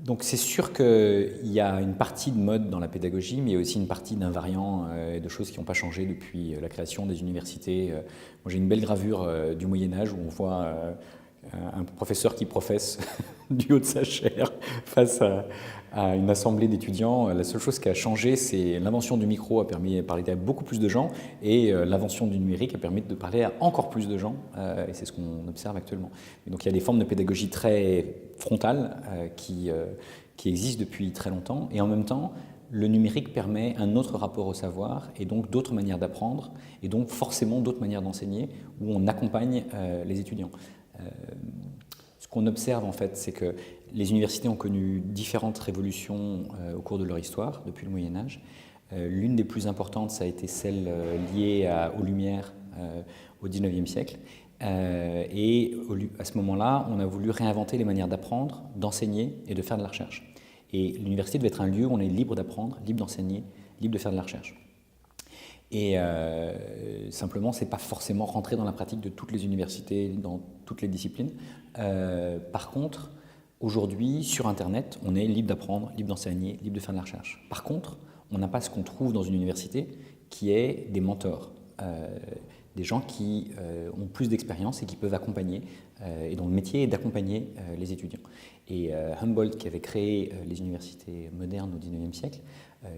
Donc c'est sûr qu'il y a une partie de mode dans la pédagogie, mais il y a aussi une partie d'invariants et de choses qui n'ont pas changé depuis la création des universités. Moi j'ai une belle gravure du Moyen-Âge où on voit un professeur qui professe du haut de sa chaire face à une assemblée d'étudiants. La seule chose qui a changé, c'est l'invention du micro a permis de parler à beaucoup plus de gens et l'invention du numérique a permis de parler à encore plus de gens et c'est ce qu'on observe actuellement. Et donc il y a des formes de pédagogie très frontales qui existent depuis très longtemps et en même temps, le numérique permet un autre rapport au savoir et donc d'autres manières d'apprendre et donc forcément d'autres manières d'enseigner où on accompagne les étudiants. Ce qu'on observe en fait, c'est que les universités ont connu différentes révolutions au cours de leur histoire depuis le Moyen-Âge. L'une des plus importantes, ça a été celle liée aux Lumières au XIXe siècle. Et à ce moment-là, on a voulu réinventer les manières d'apprendre, d'enseigner et de faire de la recherche. Et l'université devait être un lieu où on est libre d'apprendre, libre d'enseigner, libre de faire de la recherche. Et simplement, ce n'est pas forcément rentré dans la pratique de toutes les universités, dans toutes les disciplines. Par contre, aujourd'hui, sur Internet, on est libre d'apprendre, libre d'enseigner, libre de faire de la recherche. Par contre, on n'a pas ce qu'on trouve dans une université, qui est des mentors, des gens qui ont plus d'expérience et qui peuvent accompagner, et dont le métier est d'accompagner les étudiants. Et Humboldt, qui avait créé les universités modernes au XIXe siècle,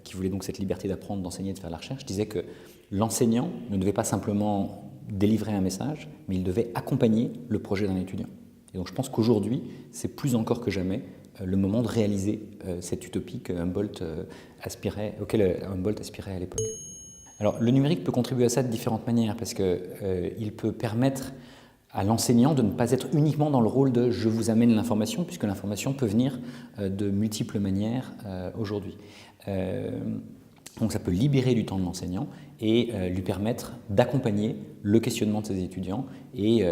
qui voulait donc cette liberté d'apprendre, d'enseigner, de faire de la recherche, disait que l'enseignant ne devait pas simplement délivrer un message, mais il devait accompagner le projet d'un étudiant. Et donc je pense qu'aujourd'hui, c'est plus encore que jamais le moment de réaliser cette utopie auquel Humboldt aspirait à l'époque. Alors le numérique peut contribuer à ça de différentes manières, parce qu'il peut permettre à l'enseignant de ne pas être uniquement dans le rôle de « je vous amène l'information », puisque l'information peut venir de multiples manières aujourd'hui. Donc ça peut libérer du temps de l'enseignant et lui permettre d'accompagner le questionnement de ses étudiants. Et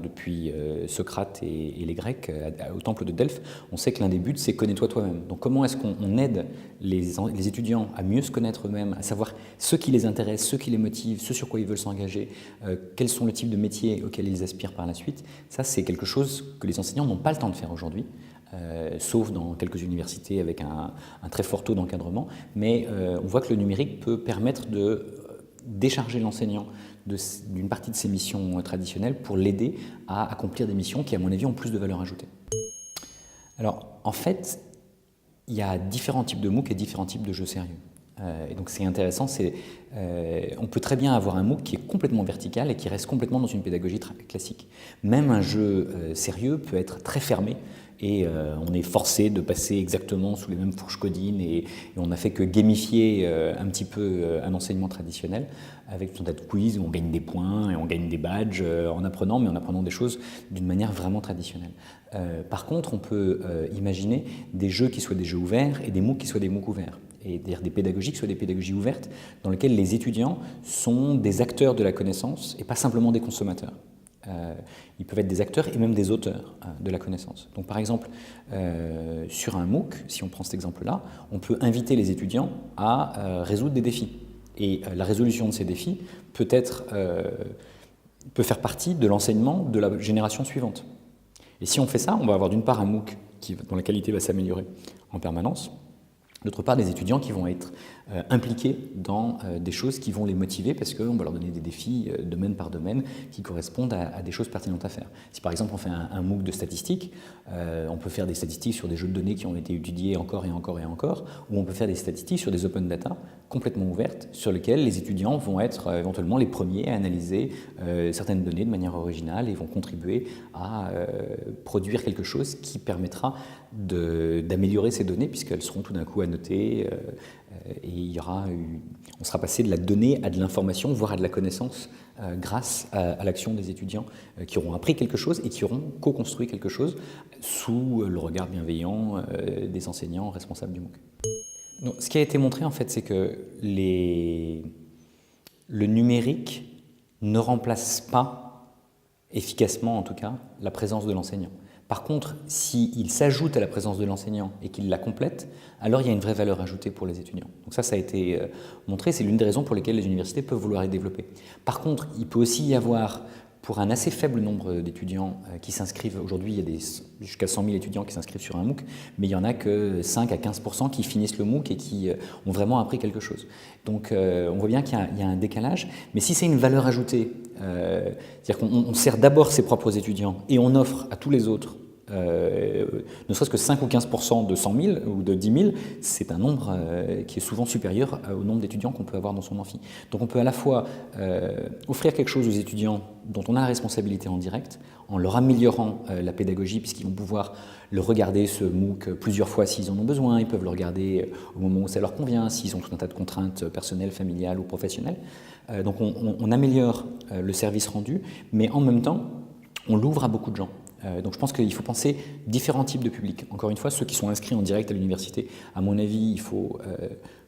depuis Socrate et les Grecs, au temple de Delphes, on sait que l'un des buts, c'est « connais-toi toi-même ». Donc comment est-ce qu'on aide les étudiants à mieux se connaître eux-mêmes, à savoir ce qui les intéresse, ce qui les motive, ce sur quoi ils veulent s'engager, quels sont le type de métiers auxquels ils aspirent par la suite. Ça, c'est quelque chose que les enseignants n'ont pas le temps de faire aujourd'hui. Sauf dans quelques universités avec un très fort taux d'encadrement, mais on voit que le numérique peut permettre de décharger l'enseignant d'une partie de ses missions traditionnelles pour l'aider à accomplir des missions qui, à mon avis, ont plus de valeur ajoutée. Alors, en fait, il y a différents types de MOOC et différents types de jeux sérieux. Et donc c'est intéressant, on peut très bien avoir un MOOC qui est complètement vertical et qui reste complètement dans une pédagogie classique. Même un jeu sérieux peut être très fermé et on est forcé de passer exactement sous les mêmes fourches codines et on n'a fait que gamifier un petit peu un enseignement traditionnel avec tout un tas de quiz où on gagne des points et on gagne des badges en apprenant, mais en apprenant des choses d'une manière vraiment traditionnelle. Par contre, on peut imaginer des jeux qui soient des jeux ouverts et des MOOC qui soient des MOOC ouverts. Et des pédagogies qui soient des pédagogies ouvertes dans lesquelles les étudiants sont des acteurs de la connaissance et pas simplement des consommateurs. Ils peuvent être des acteurs et même des auteurs de la connaissance. Donc par exemple, sur un MOOC, si on prend cet exemple-là, on peut inviter les étudiants à résoudre des défis. Et la résolution de ces défis peut faire partie de l'enseignement de la génération suivante. Et si on fait ça, on va avoir d'une part un MOOC dont la qualité va s'améliorer en permanence, d'autre part, des étudiants qui vont être impliqués dans des choses qui vont les motiver parce qu'on va leur donner des défis domaine par domaine qui correspondent à des choses pertinentes à faire. Si par exemple on fait un MOOC de statistiques, on peut faire des statistiques sur des jeux de données qui ont été étudiés encore et encore et encore, ou on peut faire des statistiques sur des open data complètement ouvertes sur lesquelles les étudiants vont être éventuellement les premiers à analyser certaines données de manière originale et vont contribuer à produire quelque chose qui permettra d'améliorer ces données puisqu'elles seront tout d'un coup annotées et on sera passé de la donnée à de l'information, voire à de la connaissance grâce à l'action des étudiants qui auront appris quelque chose et qui auront co-construit quelque chose sous le regard bienveillant des enseignants responsables du MOOC. Donc, ce qui a été montré en fait, c'est que le numérique ne remplace pas efficacement en tout cas la présence de l'enseignant. Par contre, s'il s'ajoute à la présence de l'enseignant et qu'il la complète, alors il y a une vraie valeur ajoutée pour les étudiants. Donc ça a été montré, c'est l'une des raisons pour lesquelles les universités peuvent vouloir les développer. Par contre, il peut aussi y avoir pour un assez faible nombre d'étudiants qui s'inscrivent. Aujourd'hui, il y a jusqu'à 100 000 étudiants qui s'inscrivent sur un MOOC, mais il n'y en a que 5 à 15% qui finissent le MOOC et qui ont vraiment appris quelque chose. Donc on voit bien qu'il y a un décalage, mais si c'est une valeur ajoutée, c'est-à-dire qu'on sert d'abord ses propres étudiants et on offre à tous les autres, ne serait-ce que 5 ou 15% de 100 000 ou de 10 000, c'est un nombre qui est souvent supérieur au nombre d'étudiants qu'on peut avoir dans son amphi. Donc on peut à la fois offrir quelque chose aux étudiants dont on a la responsabilité en direct, en leur améliorant la pédagogie, puisqu'ils vont pouvoir le regarder, ce MOOC, plusieurs fois s'ils en ont besoin, ils peuvent le regarder au moment où ça leur convient, s'ils ont tout un tas de contraintes personnelles, familiales ou professionnelles. Donc on améliore le service rendu, mais en même temps, on l'ouvre à beaucoup de gens. Donc je pense qu'il faut penser différents types de publics. Encore une fois, ceux qui sont inscrits en direct à l'université, à mon avis,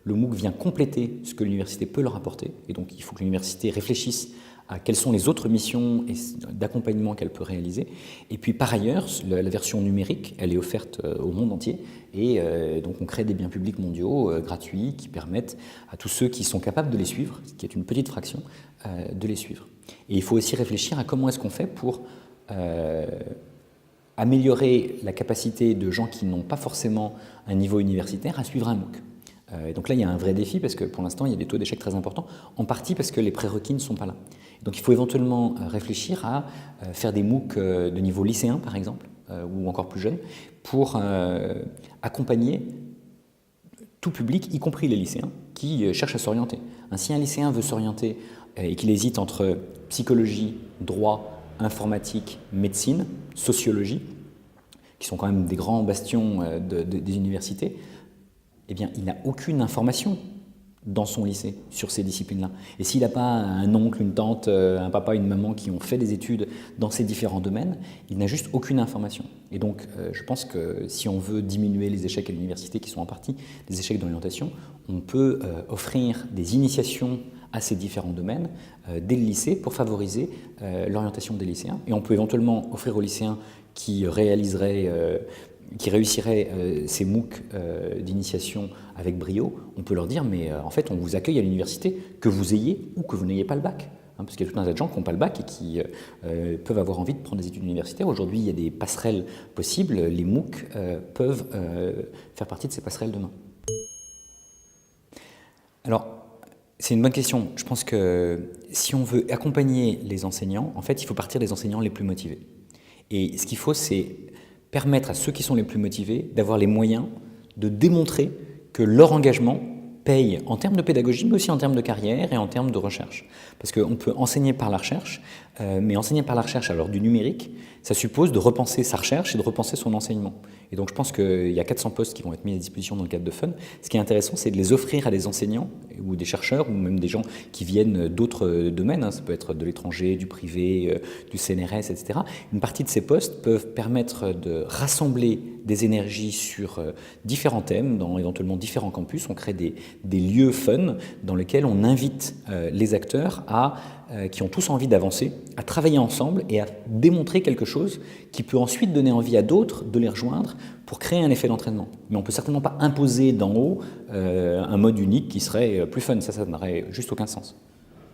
le MOOC vient compléter ce que l'université peut leur apporter. Et donc il faut que l'université réfléchisse à quelles sont les autres missions d'accompagnement qu'elle peut réaliser. Et puis par ailleurs, la version numérique, elle est offerte au monde entier. Et donc on crée des biens publics mondiaux gratuits qui permettent à tous ceux qui sont capables de les suivre, ce qui est une petite fraction, de les suivre. Et il faut aussi réfléchir à comment est-ce qu'on fait pour améliorer la capacité de gens qui n'ont pas forcément un niveau universitaire à suivre un MOOC. Et donc là, il y a un vrai défi parce que pour l'instant, il y a des taux d'échec très importants, en partie parce que les prérequis ne sont pas là. Donc il faut éventuellement réfléchir à faire des MOOC de niveau lycéen, par exemple, ou encore plus jeune, pour accompagner tout public, y compris les lycéens, qui cherchent à s'orienter. Si un lycéen veut s'orienter et qu'il hésite entre psychologie, droit, informatique, médecine, sociologie, qui sont quand même des grands bastions des universités, eh bien, il n'a aucune information dans son lycée sur ces disciplines-là. Et s'il n'a pas un oncle, une tante, un papa, une maman qui ont fait des études dans ces différents domaines, il n'a juste aucune information. Et donc, je pense que si on veut diminuer les échecs à l'université, qui sont en partie des échecs d'orientation, on peut offrir des initiations à ces différents domaines dès le lycée pour favoriser l'orientation des lycéens. Et on peut éventuellement offrir aux lycéens qui réussiraient ces MOOC d'initiation avec brio, on peut leur dire mais en fait on vous accueille à l'université que vous ayez ou que vous n'ayez pas le bac. Parce qu'il y a tout un tas de gens qui n'ont pas le bac et qui peuvent avoir envie de prendre des études universitaires. Aujourd'hui, il y a des passerelles possibles. Les MOOC peuvent faire partie de ces passerelles demain. Alors, c'est une bonne question. Je pense que si on veut accompagner les enseignants, en fait, il faut partir des enseignants les plus motivés. Et ce qu'il faut, c'est permettre à ceux qui sont les plus motivés d'avoir les moyens de démontrer que leur engagement paye en termes de pédagogie, mais aussi en termes de carrière et en termes de recherche. Parce qu'on peut enseigner par la recherche, mais enseigner par la recherche à l'heure du numérique, ça suppose de repenser sa recherche et de repenser son enseignement. Et donc je pense qu'il y a 400 postes qui vont être mis à disposition dans le cadre de FUN. Ce qui est intéressant, c'est de les offrir à des enseignants ou des chercheurs ou même des gens qui viennent d'autres domaines, ça peut être de l'étranger, du privé, du CNRS, etc. Une partie de ces postes peuvent permettre de rassembler des énergies sur différents thèmes, dans éventuellement différents campus. On crée des lieux fun dans lesquels on invite les acteurs qui ont tous envie d'avancer, à travailler ensemble et à démontrer quelque chose qui peut ensuite donner envie à d'autres de les rejoindre pour créer un effet d'entraînement. Mais on ne peut certainement pas imposer d'en haut un mode unique qui serait plus fun. Ça n'aurait juste aucun sens.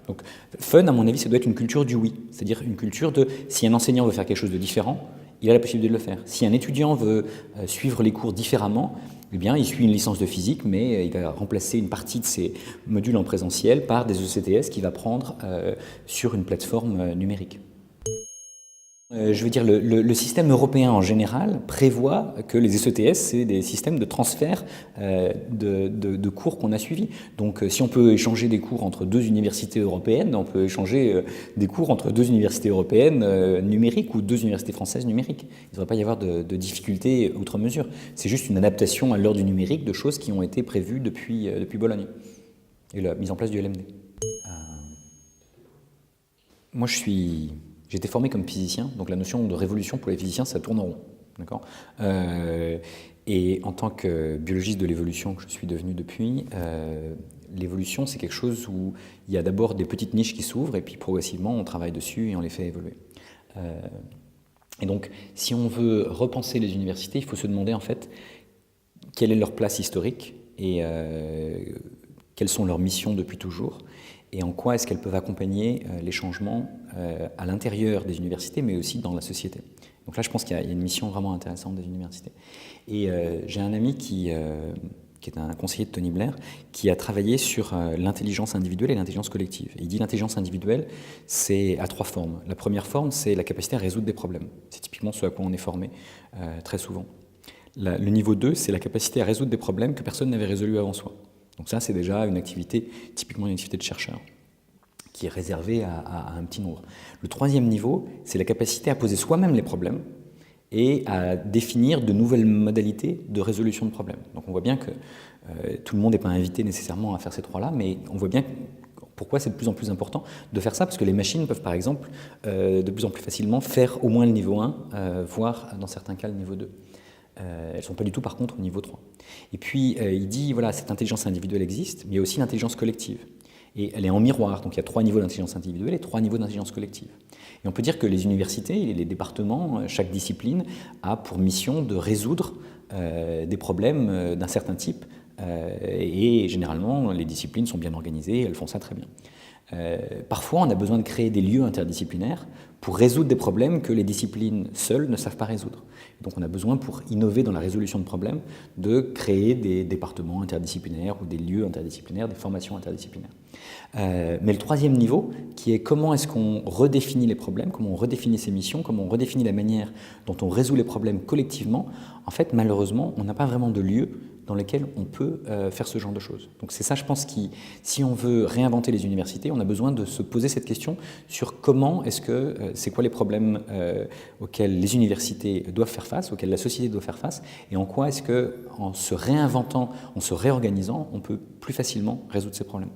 Donc fun, à mon avis, ça doit être une culture du oui. C'est-à-dire une culture de si un enseignant veut faire quelque chose de différent, il a la possibilité de le faire. Si un étudiant veut suivre les cours différemment, eh bien, il suit une licence de physique, mais il va remplacer une partie de ses modules en présentiel par des ECTS qu'il va prendre sur une plateforme numérique. Je veux dire, le système européen en général prévoit que les ECTS, c'est des systèmes de transfert de cours qu'on a suivis. Donc si on peut échanger des cours entre deux universités européennes, on peut échanger des cours entre deux universités européennes numériques ou deux universités françaises numériques. Il ne devrait pas y avoir de difficultés outre mesure. C'est juste une adaptation à l'heure du numérique de choses qui ont été prévues depuis Bologne et la mise en place du LMD. Moi, j'ai été formé comme physicien, donc la notion de révolution pour les physiciens, ça tourne en rond. D'accord ? Et en tant que biologiste de l'évolution que je suis devenu depuis, l'évolution, c'est quelque chose où il y a d'abord des petites niches qui s'ouvrent et puis progressivement, on travaille dessus et on les fait évoluer. Et donc, si on veut repenser les universités, il faut se demander en fait quelle est leur place historique et quelles sont leurs missions depuis toujours et en quoi est-ce qu'elles peuvent accompagner les changements à l'intérieur des universités, mais aussi dans la société. Donc là, je pense qu'il y a une mission vraiment intéressante des universités. Et j'ai un ami qui est un conseiller de Tony Blair, qui a travaillé sur l'intelligence individuelle et l'intelligence collective. Et il dit l'intelligence individuelle, c'est à 3 formes. La première forme, c'est la capacité à résoudre des problèmes. C'est typiquement ce à quoi on est formé très souvent. Le niveau 2, c'est la capacité à résoudre des problèmes que personne n'avait résolus avant soi. Donc ça, c'est déjà une activité, typiquement une activité de chercheur, qui est réservée à un petit nombre. Le 3e niveau, c'est la capacité à poser soi-même les problèmes et à définir de nouvelles modalités de résolution de problèmes. Donc on voit bien que tout le monde n'est pas invité nécessairement à faire ces 3-là, mais on voit bien pourquoi c'est de plus en plus important de faire ça, parce que les machines peuvent par exemple de plus en plus facilement faire au moins le niveau 1, voire dans certains cas le niveau 2. Elles ne sont pas du tout par contre au niveau 3. Et puis il dit, voilà, cette intelligence individuelle existe, mais il y a aussi l'intelligence collective. Et elle est en miroir, donc il y a 3 niveaux d'intelligence individuelle et 3 niveaux d'intelligence collective. Et on peut dire que les universités, les départements, chaque discipline a pour mission de résoudre des problèmes d'un certain type. Et généralement, les disciplines sont bien organisées, elles font ça très bien. Parfois, on a besoin de créer des lieux interdisciplinaires pour résoudre des problèmes que les disciplines seules ne savent pas résoudre. Donc on a besoin, pour innover dans la résolution de problèmes, de créer des départements interdisciplinaires ou des lieux interdisciplinaires, des formations interdisciplinaires. Mais le 3e niveau, qui est comment est-ce qu'on redéfinit les problèmes, comment on redéfinit ses missions, comment on redéfinit la manière dont on résout les problèmes collectivement, en fait, malheureusement, on n'a pas vraiment de lieu dans lesquels on peut faire ce genre de choses. Donc c'est ça, je pense, qui, si on veut réinventer les universités, on a besoin de se poser cette question sur comment est-ce que, c'est quoi les problèmes auxquels les universités doivent faire face, auxquels la société doit faire face, et en quoi est-ce que, en se réinventant, en se réorganisant, on peut plus facilement résoudre ces problèmes.